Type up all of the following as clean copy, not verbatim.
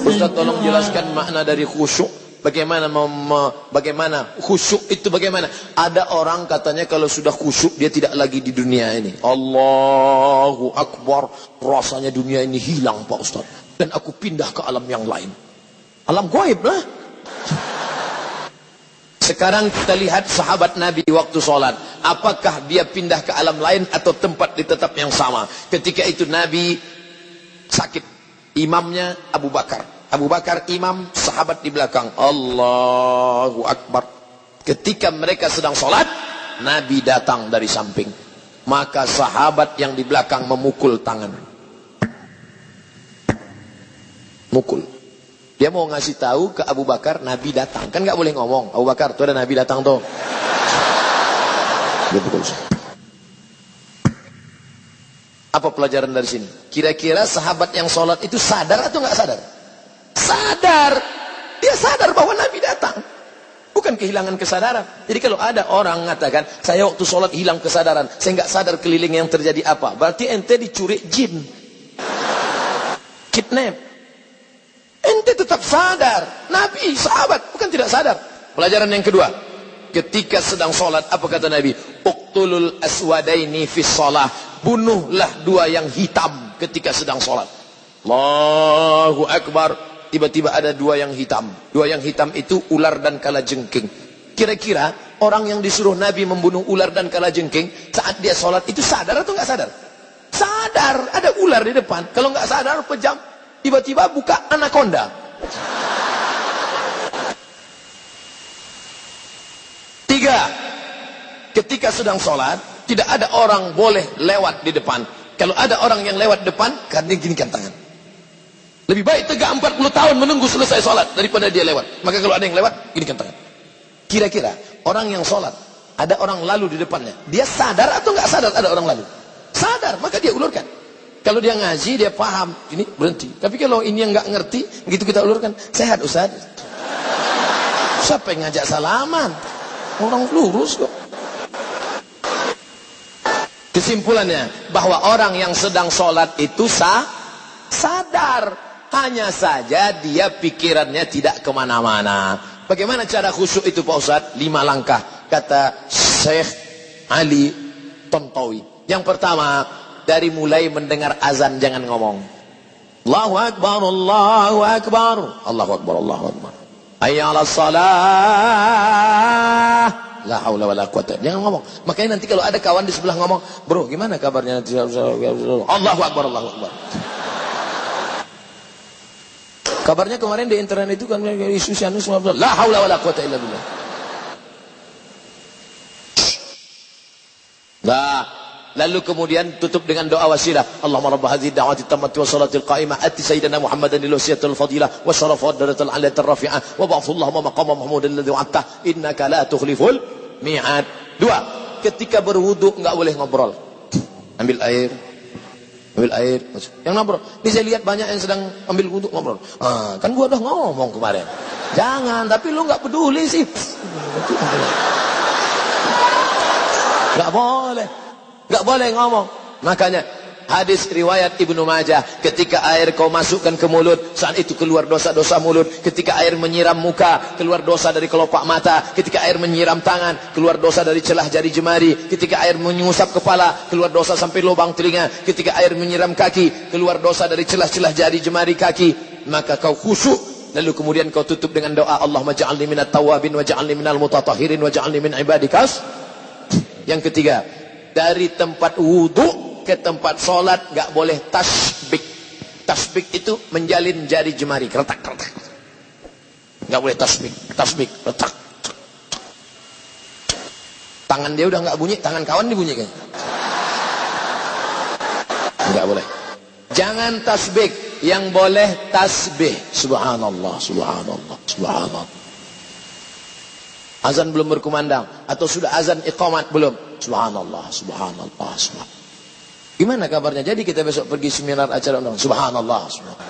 Ustaz, tolong jelaskan makna dari khusyuk. Bagaimana khusyuk itu bagaimana? Ada orang katanya kalau sudah khusyuk dia tidak lagi di dunia ini. Allahu Akbar, rasanya dunia ini hilang Pak Ustaz, dan aku pindah ke alam yang lain. Alam gaib lah. Sekarang kita lihat sahabat Nabi waktu sholat. Apakah dia pindah ke alam lain atau tempat di tetap yang sama? Ketika itu Nabi sakit. Imamnya Abu Bakar. Abu Bakar imam, sahabat di belakang. Allahu Akbar. Ketika mereka sedang sholat, Nabi datang dari samping. Maka sahabat yang di belakang memukul tangan. Mukul. Dia mau ngasih tahu ke Abu Bakar, Nabi datang. Kan nggak boleh ngomong, Abu Bakar, tuh ada Nabi datang tuh. Dia pukul. Apa pelajaran dari sini? Kira-kira sahabat yang sholat itu sadar atau nggak sadar? Sadar. Dia sadar bahwa Nabi datang. Bukan kehilangan kesadaran. Jadi kalau ada orang mengatakan, saya waktu sholat hilang kesadaran, saya nggak sadar keliling yang terjadi apa, berarti ente dicuri jin, kidnap. Ente tetap sadar. Nabi, sahabat, bukan tidak sadar. Pelajaran yang kedua, ketika sedang sholat, apa kata Nabi? Uqtulul aswadaini fis sholah. Bunuhlah dua yang hitam ketika sedang sholat. Allahu Akbar. Tiba-tiba ada dua yang hitam. Dua yang hitam itu ular dan kalajengking. Kira-kira orang yang disuruh Nabi membunuh ular dan kalajengking saat dia sholat itu sadar atau nggak sadar? Sadar. Ada ular di depan. Kalau nggak sadar, pejam. Tiba-tiba buka anaconda. Tiga, ketika sedang sholat, tidak ada orang boleh lewat di depan. Kalau ada orang yang lewat depan, karena ginikan tangan. Lebih baik tegak 40 tahun menunggu selesai sholat daripada dia lewat. Maka kalau ada yang lewat, ginikan tangan. Kira-kira orang yang sholat, ada orang lalu di depannya, dia sadar atau nggak sadar ada orang lalu? Sadar, maka dia ulurkan. Kalau dia ngaji, dia paham, ini berhenti. Tapi kalau ini yang nggak ngerti, begitu kita ulurkan, sehat Ustaz. Siapa yang ngajak salaman? Orang lurus kok. Kesimpulannya, bahwa orang yang sedang sholat itu sadar. Hanya saja dia pikirannya tidak kemana-mana. Bagaimana cara khusyuk itu Pak Ustaz? 5 langkah. Kata Syekh Ali Tontowi. Yang pertama, dari mulai mendengar azan jangan ngomong. Allahu Akbar, Allahu Akbar, Allahu Akbar, Allahu Akbar. Hayya 'alas shalah. La haula wala quwata. Jangan ngomong. Makanya nanti kalau ada kawan di sebelah ngomong, "Bro, gimana kabarnya?" Allahu Akbar, Allahu Akbar. Kabarnya kemarin di internet itu kan isu Sianus semua. La haula wala quwata illa billah. Nah, lalu kemudian tutup dengan doa wasilah. Allahumma rabb hadhihi da'wati tammati wa salatil qa'imah ati sayyidina Muhammadan lil wasiyatil fadilah wa syarafa darajatil 'aliyatir rafi'ah wa ba'athu Allahumma maqama mahmudan alladhi wa'adta innaka la tukhliful mi'ad. 2, ketika berwudu enggak boleh ngobrol. Ambil air. Yang ngobrol. Ini saya lihat banyak yang sedang ambil wudu ngobrol. Kan gua udah ngomong kemarin. Jangan, tapi lu enggak peduli sih. Enggak boleh ngomong. Makanya hadis riwayat Ibnu Majah, ketika air kau masukkan ke mulut, saat itu keluar dosa-dosa mulut. Ketika air menyiram muka, keluar dosa dari kelopak mata. Ketika air menyiram tangan, keluar dosa dari celah jari jemari. Ketika air menyusap kepala, keluar dosa sampai lubang telinga. Ketika air menyiram kaki, keluar dosa dari celah-celah jari jemari kaki. Maka kau khusyuk. Lalu kemudian kau tutup dengan doa, Allahumma ja'alni minat tawabin wa ja'alni minal mutatahhirin wa ja'alni min ibadikas. Yang ketiga, dari tempat wudu ke tempat sholat gak boleh tasbik. Tasbik itu menjalin jari jemari, retak. Gak boleh tasbik, retak. Tangan dia udah gak bunyi, tangan kawan dibunyikan. Gak boleh. Jangan tasbik, yang boleh tasbih. Subhanallah, subhanallah, subhanallah. Azan belum berkumandang atau sudah azan iqamat belum? Subhanallah, subhanallah, subhanallah. Gimana kabarnya? Jadi kita besok pergi seminar acara undang. Subhanallah, subhanallah.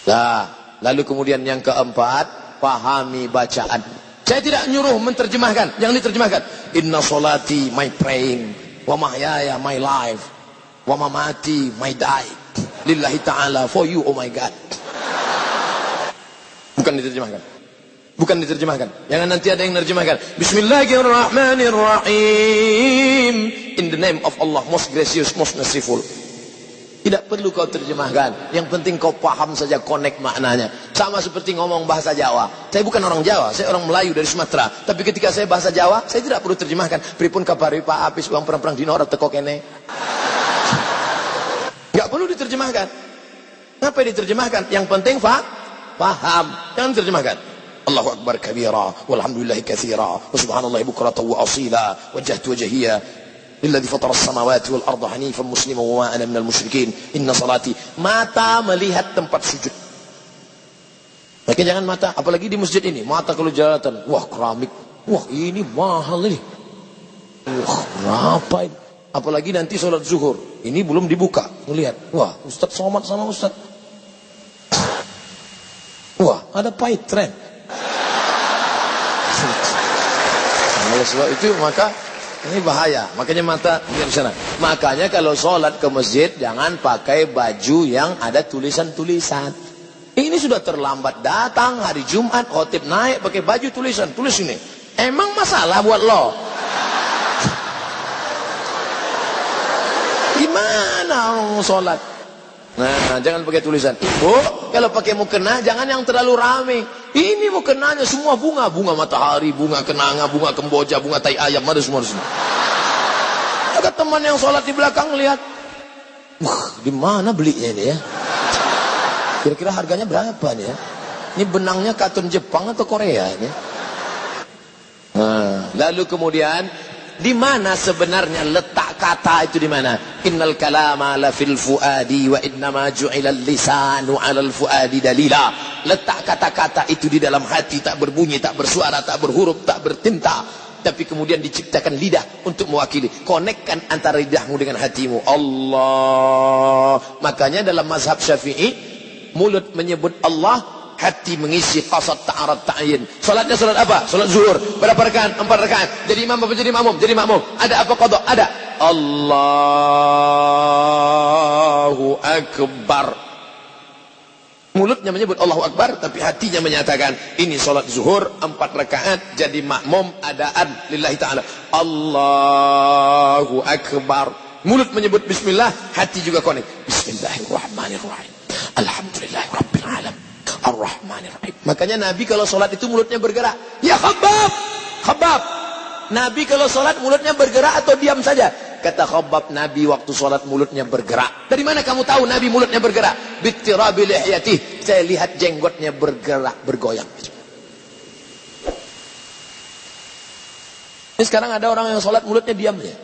Nah, lalu kemudian yang keempat, pahami bacaan. Saya tidak nyuruh menterjemahkan, yang diterjemahkan. Inna solati my praying, wa mahyaya my life, wa mamati, my die, lillahi ta'ala, for you, oh my God. Bukan diterjemahkan. Bukan diterjemahkan. Jangan nanti ada yang menerjemahkan. Bismillahirrahmanirrahim. In the name of Allah, most gracious, most merciful. Tidak perlu kau terjemahkan. Yang penting kau paham saja, connect maknanya. Sama seperti ngomong bahasa Jawa. Saya bukan orang Jawa, saya orang Melayu dari Sumatera. Tapi ketika saya bahasa Jawa, saya tidak perlu terjemahkan. Pripun kabari Pak Apis uang perang-perang dino ora teko kene. Enggak perlu diterjemahkan. Ngapa diterjemahkan? Yang penting paham. Jangan terjemahkan. Allahu Akbar kabira, walhamdulillahi katsira, wa subhanallahi bukratan wa asila, wajjahtu wajhiya lilladzi fatara as-samawati wal arda hanifan musliman wa ma ana minal musyrikin. Inna salati. Mata melihat tempat sujud. Maka jangan mata, apalagi di masjid ini, mata kalau jalatan, wah keramik, wah ini mahal ini. Wah, berapa ini? Apalagi nanti sholat zuhur, ini belum dibuka, melihat, wah Ustadz Somad sama Ustadz, wah ada pahit tren. Oleh sebab itu maka ini bahaya. Makanya mata lihat di sana. Makanya kalau sholat ke masjid jangan pakai baju yang ada tulisan-tulisan. Ini sudah terlambat datang hari Jumat, khotib naik pakai baju tulisan, tulis ini. Emang masalah buat lo? Gimana mau sholat? Nah, jangan pakai tulisan. Ibu, kalau pakai mukena jangan yang terlalu rame. Ini mukenanya semua bunga, bunga matahari, bunga kenanga, bunga kemboja, bunga tai ayam, ada semua di sini. Ada teman yang sholat di belakang lihat, wah, di mana belinya ini ya? Kira-kira harganya berapa nih ya? Ini benangnya katun Jepang atau Korea ini? Nah, lalu kemudian di mana sebenarnya letak kata itu di mana? Innal kalama la fil fuadi wa innama ju'ila lisanu 'alal fuadi dalila. Letak kata-kata itu di dalam hati, tak berbunyi, tak bersuara, tak berhuruf, tak bertinta, tapi kemudian diciptakan lidah untuk mewakili. Konekkan antara lidahmu dengan hatimu. Allah. Makanya dalam mazhab Syafi'i, mulut menyebut Allah, hati mengisi qasad ta'arad ta'yin. Salatnya salat apa? Salat zuhur. Berapa rakaat? 4 rakaat. Jadi imam apa jadi makmum? Jadi makmum. Ada apa qada? Ada. Allahu Akbar. Mulutnya menyebut Allahu Akbar, tapi hatinya menyatakan ini salat zuhur 4 rakaat, jadi makmum adaan lillahi ta'ala. Allahu Akbar. Mulut menyebut bismillah, hati juga konek. Bismillahirrahmanirrahim. Alhamdulillahirabbil alamin. Ar-Rahmanir-Rahim. Makanya Nabi kalau sholat itu mulutnya bergerak. Ya Khabbab, Khabbab. Nabi kalau sholat mulutnya bergerak atau diam saja? Kata Khabbab, Nabi waktu sholat mulutnya bergerak. Dari mana kamu tahu Nabi mulutnya bergerak? Bittirabi lihyatih. Saya lihat jenggotnya bergerak, bergoyang. Ini sekarang ada orang yang sholat mulutnya diam saja.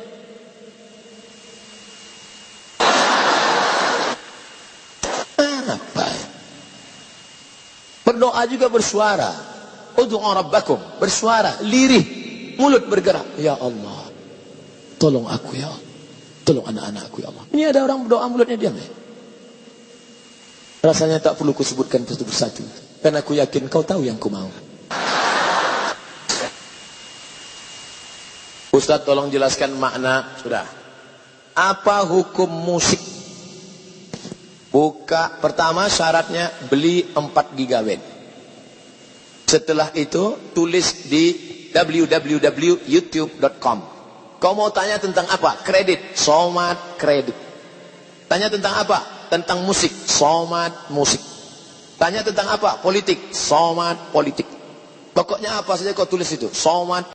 Apa? Berdoa juga bersuara. Ud'u rabbakum, bersuara, lirih, mulut bergerak. Ya Allah, tolong aku ya Allah. Tolong anak-anakku ya Allah. Ini ada orang berdoa mulutnya diam ya. Rasanya tak perlu kusebutkan satu persatu, karena aku yakin kau tahu yang ku mau. Ustaz tolong jelaskan makna. Sudah. Apa hukum musik? Buka, pertama syaratnya beli 4 GB. Setelah itu tulis di www.youtube.com. Kau mau tanya tentang apa? Kredit, Somad kredit. Tanya tentang apa? Tentang musik, Somad musik. Tanya tentang apa? Politik, Somad politik. Pokoknya apa saja kau tulis itu, Somad